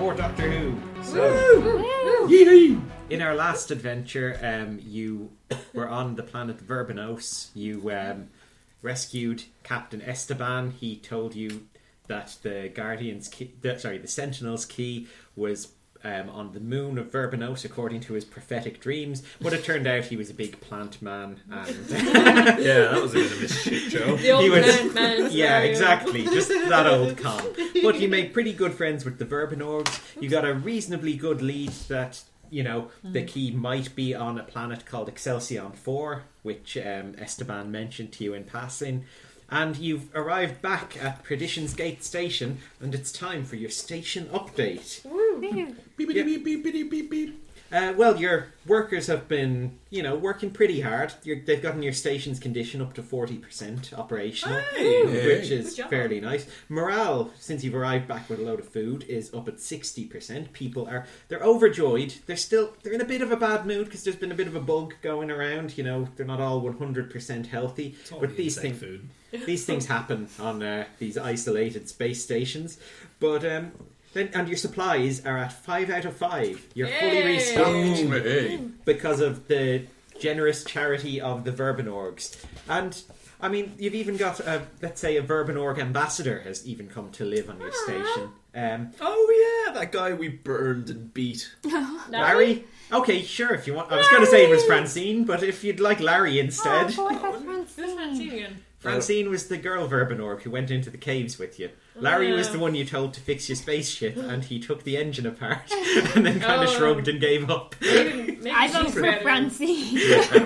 More Doctor Who. So, in our last adventure, you were on the planet Verbenos. You rescued Captain Esteban. He told you that the Sentinel's key was on the moon of Verbenos, according to his prophetic dreams. But it turned out he was a big plant man, and yeah, that was a bit of a shit show. The old plant man. Yeah, exactly, just that old con. But you made pretty good friends with the Verbenorgs. You got a reasonably good lead that the key might be on a planet called Excelsior 4, which Esteban mentioned to you in passing. And you've arrived back at Perdition's Gate Station, and it's time for your station update. Well, your workers have been, working pretty hard. They've gotten your station's condition up to 40% operational, which is fairly nice. Morale, since you've arrived back with a load of food, is up at 60%. People they're overjoyed. They're in a bit of a bad mood because there's been a bit of a bug going around. They're not all 100% healthy. But these things happen on these isolated space stations. But and your supplies are at 5 out of 5. You're fully restocked because of the generous charity of the Verbenorgs. And I mean, you've even got a Verbenorg ambassador has even come to live on your station. That guy we burned and beat. Larry? Okay, sure, if you want. I was going to say it was Francine, but if you'd like Larry instead. Who's Francine again? Francine was the girl Verbenorg who went into the caves with you. Larry was the one you told to fix your spaceship, and he took the engine apart and then kind of shrugged and gave up. I vote for Francine.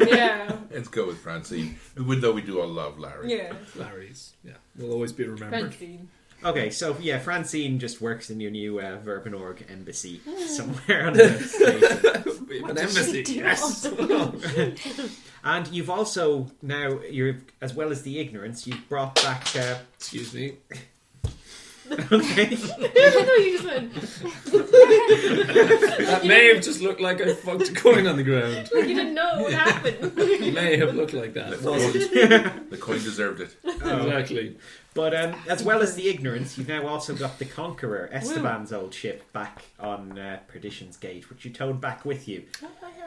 Yeah. Let's go with Francine. Even though we do all love Larry. Yeah. Larry's, will always be remembered. Francine. Okay, so Francine just works in your new Verbenorg embassy somewhere on the station. An embassy, yes. And you've also as well as the Ignorance, you've brought back. Excuse me. Okay. I thought you just went. That may have just looked like I fucked a coin on the ground. Like you didn't know what happened. It may have looked like that. The coin deserved it. Exactly. But as well as the Ignorance, you've now also got the Conqueror, Esteban's old ship, back on Perdition's Gate, which you towed back with you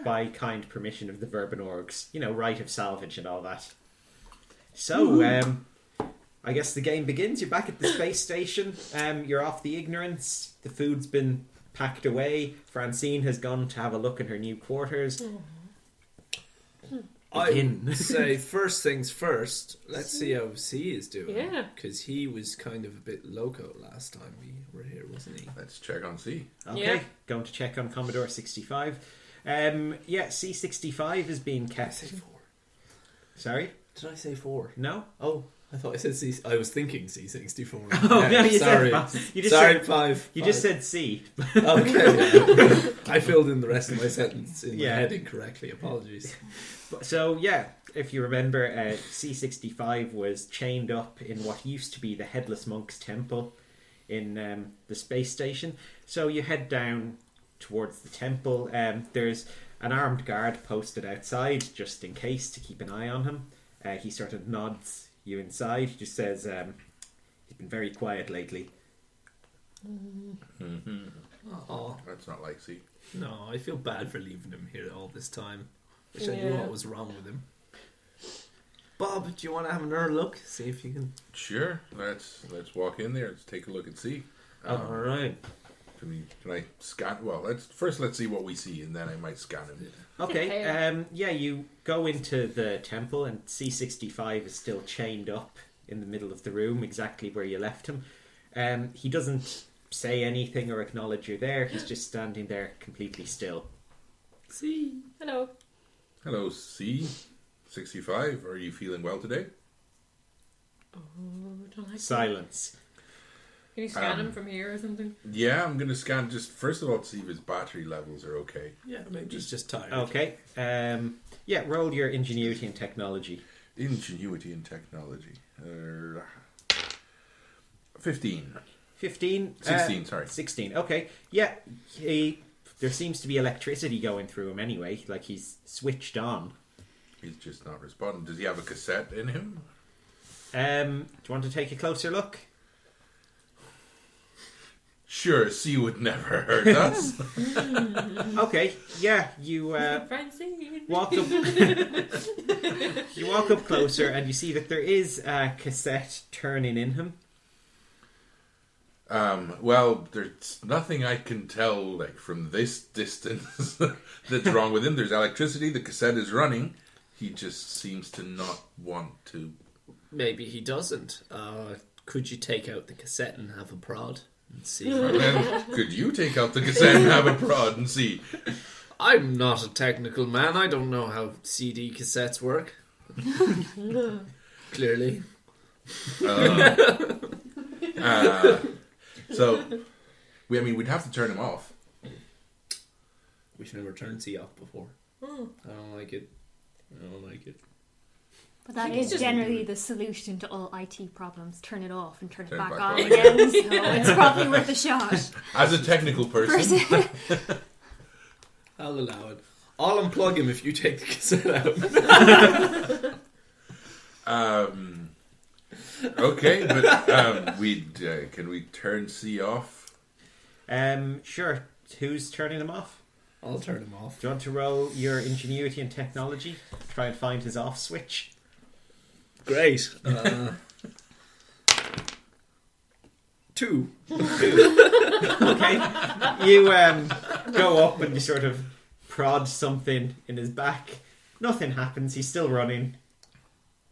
by kind permission of the Verbenorgs. Right of salvage and all that. So, I guess the game begins. You're back at the space station. You're off the Ignorance. The food's been packed away. Francine has gone to have a look in her new quarters. I say first things first. Let's see how C is doing. Yeah, because he was kind of a bit loco last time we were here, wasn't he? Let's check on C. Okay, going to check on Commodore 65. C65 is being kept. Did I say 4? Sorry? Did I say 4? No? Oh, I thought I said C. I was thinking C64. Oh, no, you sorry. said you just sorry, said 5. You just said C. Okay. I filled in the rest of my sentence in my head incorrectly. Apologies. So, if you remember, C65 was chained up in what used to be the Headless Monk's Temple in the space station. So you head down towards the temple. There's an armed guard posted outside just in case to keep an eye on him. He sort of nods you inside. He just says, he's been very quiet lately. Mm-hmm. Oh, that's not like C. No, I feel bad for leaving him here all this time. Wish I knew what was wrong with him. Bob, do you want to have another look? See if you can. Sure. Let's walk in there. Let's take a look and see. All right. Can I scan? Well, let's see what we see, and then I might scan him. Okay. You go into the temple, and C65 is still chained up in the middle of the room, exactly where you left him. He doesn't say anything or acknowledge you're there. He's just standing there completely still. C. Hello. Hello, C65. Are you feeling well today? Oh, don't like silence. Can you scan him from here or something? Yeah, I'm going to scan just first of all to see if his battery levels are okay. Yeah, maybe he's just tired. Okay. Roll your ingenuity and technology. Ingenuity and technology. 15. 15? 16, sorry. 16, okay. Yeah, there seems to be electricity going through him anyway, like he's switched on. He's just not responding. Does he have a cassette in him? Do you want to take a closer look? Sure, C would never hurt us. Okay, yeah, you walk up. You walk up closer, and you see that there is a cassette turning in him. Well, there's nothing I can tell, like, from this distance that's wrong with him. There's electricity, the cassette is running. He just seems to not want to. Maybe he doesn't. Could you take out the cassette and have a prod and see? Then, could you take out the cassette and have a prod and see? I'm not a technical man. I don't know how CD cassettes work. Clearly. So, we'd have to turn him off. We've never turned C off before. I don't like it. But that is generally the solution to all IT problems. Turn it off and turn it back on on. again. So it's probably worth a shot. As a technical person. I'll allow it. I'll unplug him if you take the cassette out. Okay, but can we turn C off? Sure. Who's turning him off? I'll turn him off. Do you want to roll your ingenuity and technology? Try and find his off switch. Great. 2. Okay. You go up and you sort of prod something in his back. Nothing happens. He's still running.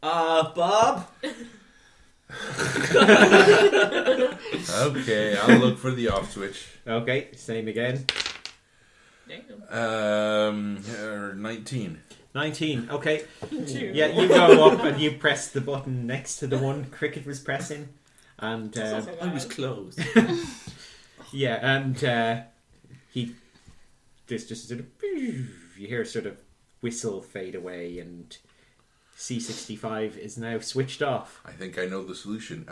Bob? Okay, I'll look for the off switch. Okay, same again. 19. 19, okay. Yeah, you go up and you press the button next to the one Cricket was pressing. And I was close. yeah, and there's just sort of, you hear a sort of whistle fade away, and C65 is now switched off. I think I know the solution.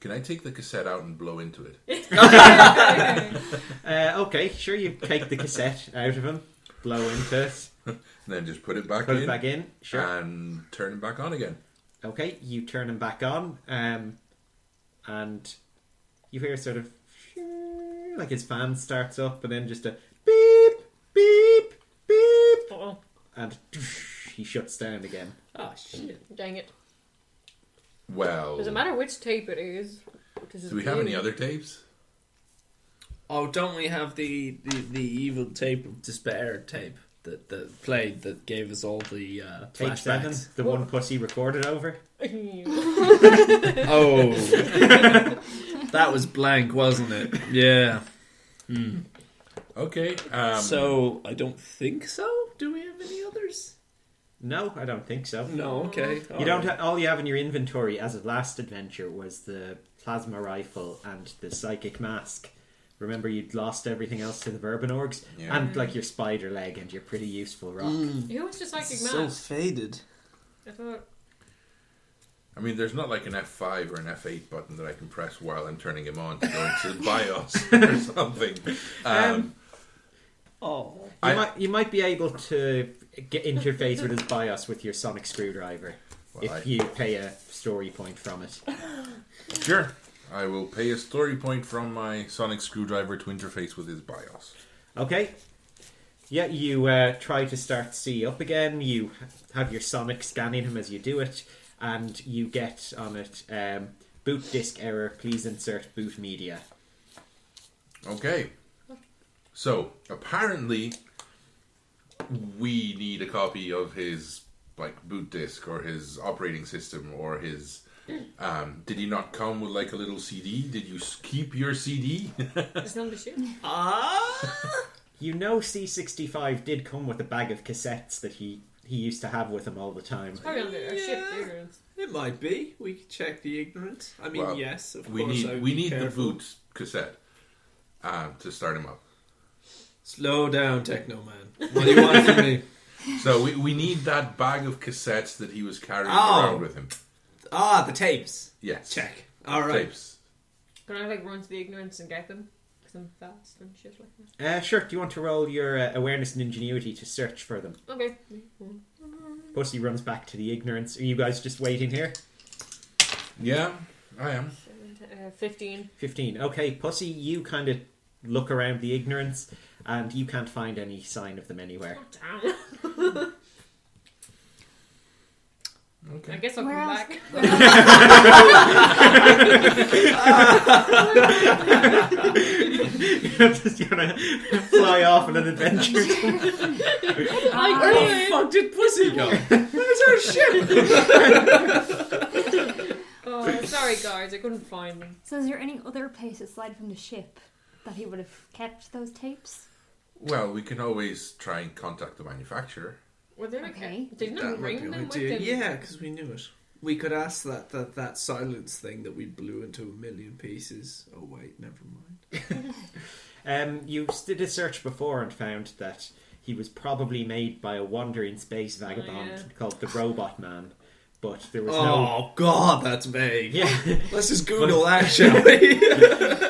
Can I take the cassette out and blow into it? Okay, sure, you take the cassette out of him, blow into it. And then just put it back Put in. it back in, sure. And turn it back on again. Okay, you turn him back on, and you hear sort of like his fan starts up, and then just a beep, beep, beep, and he shuts down again. Oh shit! Dang it! Well, Does it matter which tape it is? Do we have any other tapes? Oh, don't we have the evil tape of despair tape that played that gave us all the Tape flashbacks? 7, the one Pussy recorded over. Oh, that was blank, wasn't it? Yeah. Okay. So I don't think so. Do we have any others? No, I don't think so. No. Okay. You don't. All you have in your inventory as of last adventure was the plasma rifle and the psychic mask. Remember, you'd lost everything else to the Verban Orgs, and like your spider leg and your pretty useful rock. Who was the psychic So mask? faded. I thought. I mean, there's not like an F5 or an F8 button that I can press while I'm turning him on to go into BIOS or something. You might be able to get interface with his BIOS with your sonic screwdriver if you pay a story point from it. Sure. I will pay a story point from my sonic screwdriver to interface with his BIOS. Okay. Yeah, you try to start C up again. You have your sonic scanning him as you do it, and you get on it, boot disk error, please insert boot media. Okay. So, apparently, we need a copy of his boot disk or his operating system or his... did he not come with a little CD? Did you keep your CD? It's not the shit. You know C65 did come with a bag of cassettes that he used to have with him all the time. It's probably on the ship, the Ignorance. It might be. We could check the Ignorance. I mean, Well, yes, of we course. need the boot cassette to start him up. Slow down, Techno Man. What do you want from me? So we need that bag of cassettes that he was carrying around with him. The tapes. Yes. Check. All right. Tapes. Can I run to the Ignorance and get them? Because I'm fast and shit like that. Sure. Do you want to roll your awareness and ingenuity to search for them? Okay. Pussy runs back to the Ignorance. Are you guys just waiting here? Yeah, I am. 7, 15. 15. Okay, Pussy, you kind of look around the Ignorance, and you can't find any sign of them anywhere. Oh, damn. Okay. I guess I'll Where come else? back. You're just gonna fly off on an adventure. Where the fuck did Pussy go? Where's our ship? Oh, sorry, guys, I couldn't find them. So is there any other place aside from the ship that he would have kept those tapes? Well, we can always try and contact the manufacturer. Were they like, Okay. they didn't That might ring be them an with idea. them? Yeah, because we knew it. We could ask that silence thing that we blew into a million pieces. Oh wait, never mind. You did a search before and found that he was probably made by a wandering space vagabond called the Robot Man. But there was no... Oh god, that's vague. Yeah. Let's just Google that, shall we?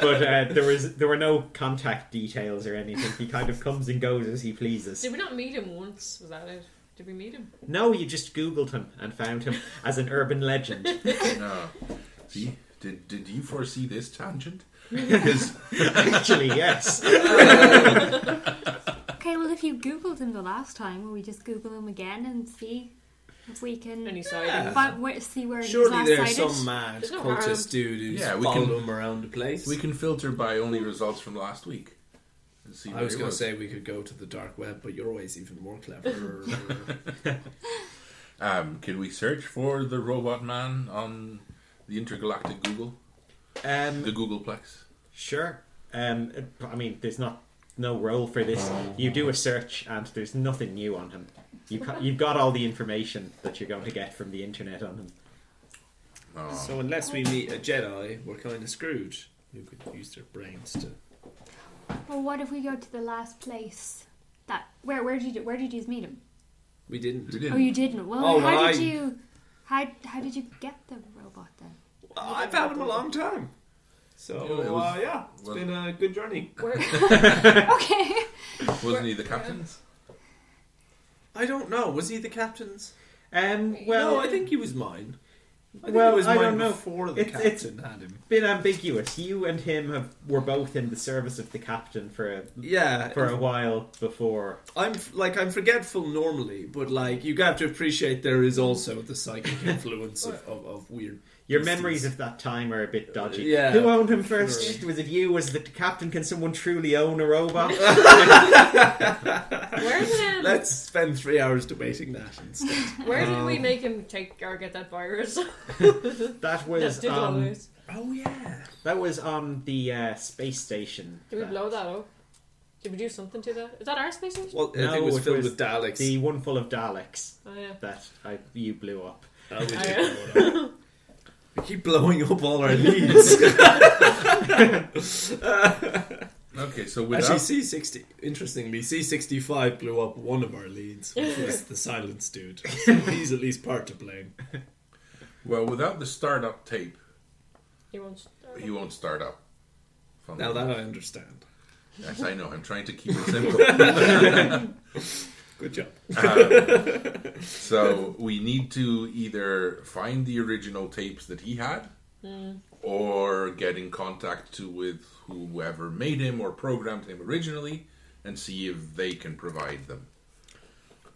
But there were no contact details or anything. He kind of comes and goes as he pleases. Did we not meet him once? Was that it? Did we meet him? No, you just Googled him and found him as an urban legend. No. See, did you foresee this tangent? Actually, yes. Okay, well, if you Googled him the last time, will we just Google him again and see if we can Any sightings? see where he was Surely last there's sighted? some mad There's no cultist harm. dude who's Yeah, we followed can- him around the place. We can filter by only results from last week. And see I where was he going to say we could go to the dark web, but you're always even more clever. Can we search for the Robot Man on the intergalactic Google? The Googleplex? Sure. I mean, there's no role for this. You do a search and there's nothing new on him. You've got all the information that you're going to get from the internet on him. Oh. So unless we meet a Jedi, we're kind of screwed. Who could use their brains to... Well, what if we go to the last place? Where did you meet him? We didn't. We didn't. Oh, you didn't. Well, Oh, how well, did you get the robot then? I've had him a long time. So, it's been a good journey. Okay. Wasn't he the captain's? I don't know. Was he the captain's? Well, No, I think he was mine. I think Well, it was I mine don't know. before the It's captain had him. been ambiguous. You and him were both in the service of the captain for a while before. I'm forgetful normally, but you got to appreciate there is also the psychic influence of weird. Your beasties. memories of that time are a bit dodgy. Yeah. Who owned him first? Was it you? Was it the captain? Can someone truly own a robot? Where did Let's spend 3 hours debating that instead. Where did we make him take or get that virus? That was That's $2. Oh yeah. that was on the space station. Did we blow that up? Did we do something to that? Is that our space station? Well, I No, think it was it filled was with Daleks. The one full of Daleks Oh yeah. that you blew up. Oh, we did yeah. blow it up. We keep blowing up all our leads. Okay, so Actually, without... C60. Interestingly, C65 blew up one of our leads, which was the silence dude. So he's at least part to blame. Well, without the startup tape, He won't start. he won't start up. Now that I understand. Yes, I know. I'm trying to keep it simple. Good job. So we need to either find the original tapes that he had, or get in contact with whoever made him or programmed him originally, and see if they can provide them.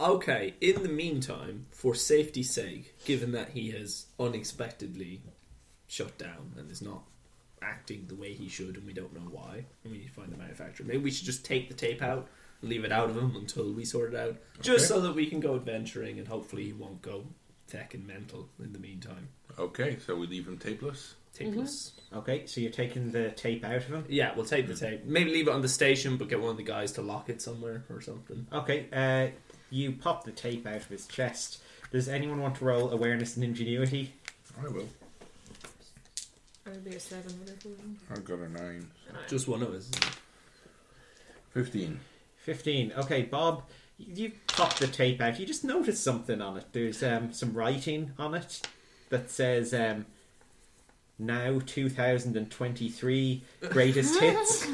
Okay, in the meantime, for safety's sake, given that he has unexpectedly shut down and is not acting the way he should and we don't know why, and we need to find the manufacturer, maybe we should just take the tape out and leave it out of him until we sort it out, just so that we can go adventuring and hopefully he won't go feckin' mental in the meantime. Okay, so we leave him tapeless. Tapeless. Okay, so you're taking the tape out of him. Yeah, we'll take the tape. Maybe leave it on the station, but get one of the guys to lock it somewhere or something. Okay, you pop the tape out of his chest. Does anyone want to roll awareness and ingenuity? I will. I'll be a 7 whatever. I've got a 9. Just one of us. 15. 15. Okay, Bob, you pop the tape out. You just notice something on it. There's some writing on it that says, now 2023 greatest hits.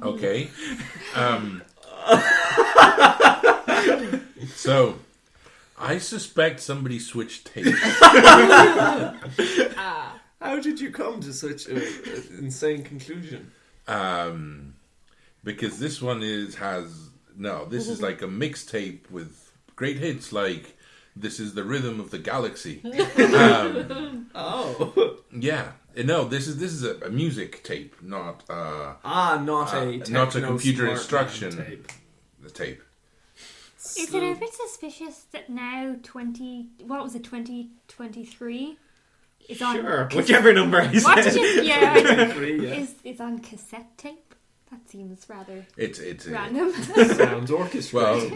Okay. So, I suspect somebody switched tape. How did you come to such an insane conclusion? Because this one this is like a mixtape with great hits like This Is the Rhythm of the Galaxy. Yeah. No, this is a music tape, not not a computer instruction tape. Is it a bit suspicious that now 2023 is on... Sure, whichever number I said. What did you... Yeah, 23, yeah. Is on cassette tape? That seems rather It's random. Sounds orchestrated.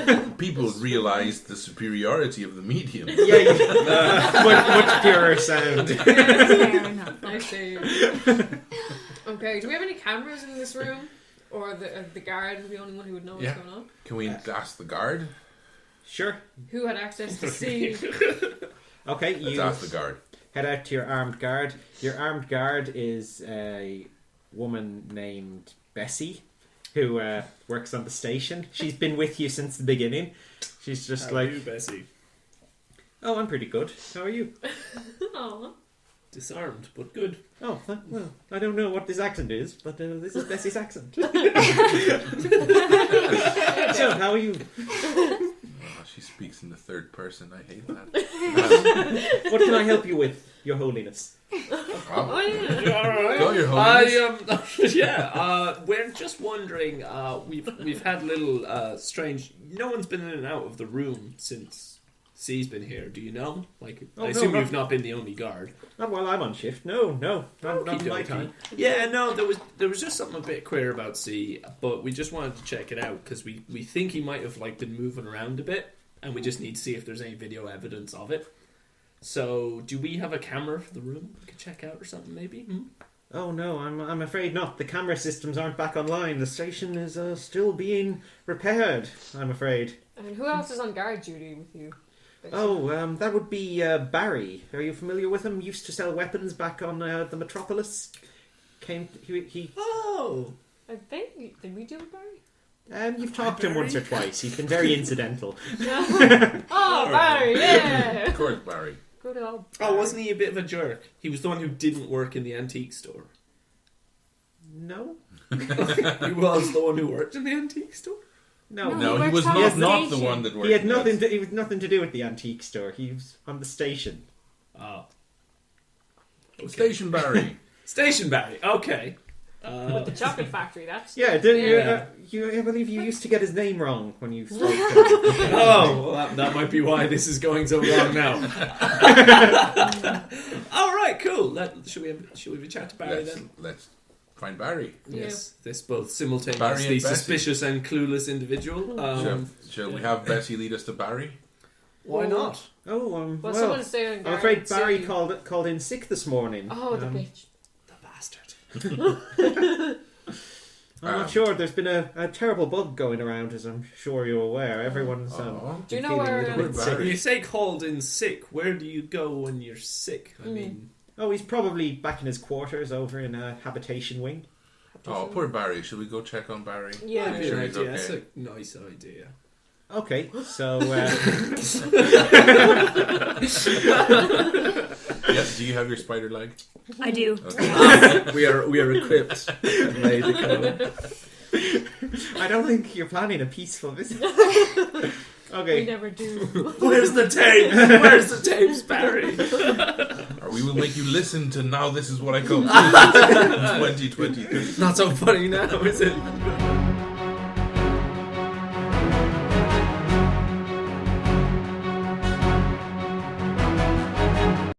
Well, people realize the superiority of the medium. Yeah, much purer sound. Fair enough. I see. Okay, do we have any cameras in this room? Or the guard is the only one who would know what's going on? Can we ask the guard? Sure. Who had access to see? Okay, Let's you ask the guard. head out to your armed guard. Your armed guard is a woman named Bessie, who works on the station. She's been with you since the beginning. She's just How like... are you, Bessie? Oh, I'm pretty good. How are you? Aw. Disarmed, but good. Oh, well, I don't know what this accent is, but this is Bessie's accent. So, how are you? Oh, she speaks in the third person. I hate that. What can I help you with, Your Holiness? Oh, yeah. Go, Your Holiness. We're just wondering. We've had a little strange. No one's been in and out of the room since C's been here. Do you know? I assume you've not been the only guard. Not while I'm on shift. No, not my time. Yeah, no. There was just something a bit queer about C, but we just wanted to check it out because we think he might have been moving around a bit, and we just need to see if there's any video evidence of it. So, do we have a camera for the room we could check out or something, maybe? Oh no, I'm afraid not. The camera systems aren't back online. The station is still being repaired, I'm afraid. I mean, who else is on guard duty with you? Oh, that would be Barry. Are you familiar with him? Used to sell weapons back on the Metropolis. He Oh! I think... Did we deal with Barry? you've talked to him once or twice. He's been very incidental. Oh, Barry, yeah! Of course, Barry. Good old Oh, wasn't he a bit of a jerk? He was the one who didn't work in the antique store. No? He was the one who worked in the antique store? No, No, he works was on not the the one that worked. He had nothing to do with the antique store. He was on the station. Oh. Okay. Station Barry. Station Barry, okay. With the chocolate factory, that's... Yeah, Yeah. I believe you used to get his name wrong when you spoke to him. Oh, well, that might be why this is going so wrong now. All right, cool. Should we have a chat to Barry then? Let's find Barry. Yes, this both simultaneously Barry and Bessie. suspicious and clueless individual. Shall we have Bessie lead us to Barry? Why not? Oh, Well, someone's staying on I'm guard. afraid Barry see- called in sick this morning. Oh, the bitch. The bastard. I'm not sure. There's been a terrible bug going around, as I'm sure you're aware. Everyone's Oh. Do you been know feeling a where, little bit um, sick. When you say called in sick, where do you go when you're sick? I mean, Oh, he's probably back in his quarters over in a habitation wing. Oh, poor Barry. Should we go check on Barry? Yeah. that'd Make be sure an he's idea. okay. That's a nice idea. Okay, so Yes. Do you have your spider leg? I do. Okay. We are equipped and ready to go. I don't think you're planning a peaceful visit. We Okay, never do. Where's the tape? Where's the tapes, Barry? Or we will make you listen to Now This Is What I Call 2023. Not so funny now, is it?